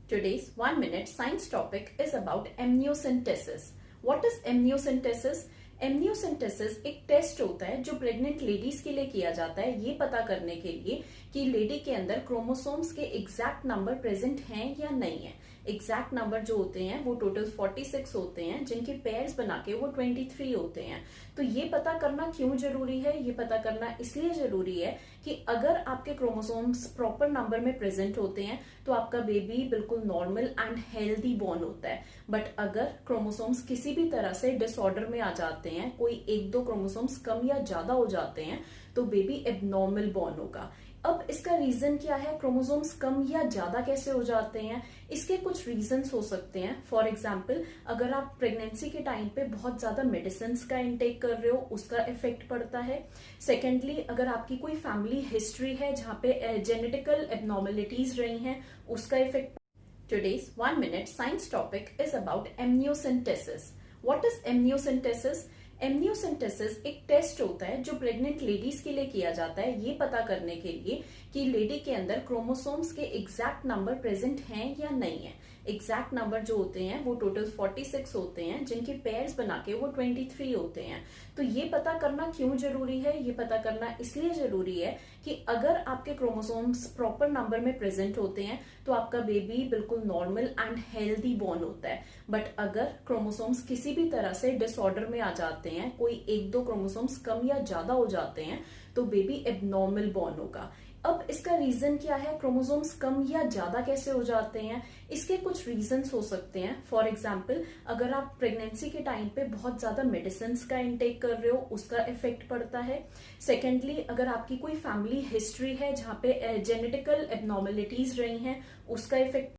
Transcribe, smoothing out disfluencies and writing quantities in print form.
Today's 1 minute science topic is about amniocentesis. What is amniocentesis? Amniocentesis एक test होता है जो प्रेग्नेंट लेडीज के लिए किया जाता है ये पता करने के लिए कि लेडी के अंदर क्रोमोसोम्स के एग्जैक्ट नंबर प्रेजेंट हैं या नहीं है। एग्जैक्ट नंबर जो होते हैं वो टोटल 46 होते हैं जिनके पेयर्स बना के वो 23 होते हैं। तो ये पता करना क्यों जरूरी है? ये पता करना इसलिए जरूरी है कि अगर आपके क्रोमोसोम्स प्रॉपर नंबर में प्रेजेंट होते हैं तो आपका बेबी बिल्कुल नॉर्मल एंड हेल्दी बॉर्न होता है। बट अगर क्रोमोसोम्स किसी भी तरह से डिसऑर्डर में आ जाते हैं, कोई एक दो क्रोमोसोम्स कम या ज्यादा हो जाते हैं तो बेबी एबनॉर्मल बॉर्न होगा। अब इसका रीजन क्या है? क्रोमोसोम्स कम या ज्यादा कैसे हो जाते हैं? इसके कुछ रीजंस हो सकते हैं। फॉर एग्जाम्पल, अगर आप प्रेगनेंसी के टाइम पे बहुत ज्यादा मेडिसिन का इंटेक कर रहे हो उसका इफेक्ट पड़ता है। सेकेंडली, अगर आपकी कोई फैमिली हिस्ट्री है जहाँ पे जेनेटिकल एबनॉर्मेलिटीज रही हैं उसका effect. Today's 1 minute science topic is about amniocentesis. What is amniocentesis? Amniocentesis एक टेस्ट होता है जो प्रेग्नेंट लेडीज के लिए किया जाता है ये पता करने के लिए कि लेडी के अंदर क्रोमोसोम्स के एग्जैक्ट नंबर प्रेजेंट हैं या नहीं है। एग्जैक्ट नंबर जो होते हैं वो टोटल 46 होते हैं जिनके पेयर्स बना के वो 23 होते हैं। तो ये पता करना क्यों जरूरी है? ये पता करना इसलिए जरूरी है कि अगर आपके क्रोमोसोम्स प्रॉपर नंबर में प्रेजेंट होते हैं तो आपका बेबी बिल्कुल नॉर्मल एंड हेल्दी बॉर्न होता है। बट अगर क्रोमोसोम्स किसी भी तरह से डिसऑर्डर में आ जाते हैं, कोई एक दो क्रोमोसोम्स कम या ज्यादा हो जाते हैं तो बेबी एबनॉर्मल बॉर्न होगा। अब इसका रीजन क्या है? क्रोमोसोम्स कम या ज्यादा कैसे हो जाते हैं? इसके कुछ रीजंस हो सकते हैं। फॉर एग्जाम्पल, अगर आप प्रेगनेंसी के टाइम पे बहुत ज्यादा मेडिसिन का इंटेक कर रहे हो उसका इफेक्ट पड़ता है। सेकेंडली, अगर आपकी कोई फैमिली हिस्ट्री है जहाँ पे जेनेटिकल एबनॉर्मेलिटीज रही हैं उसका इफेक्ट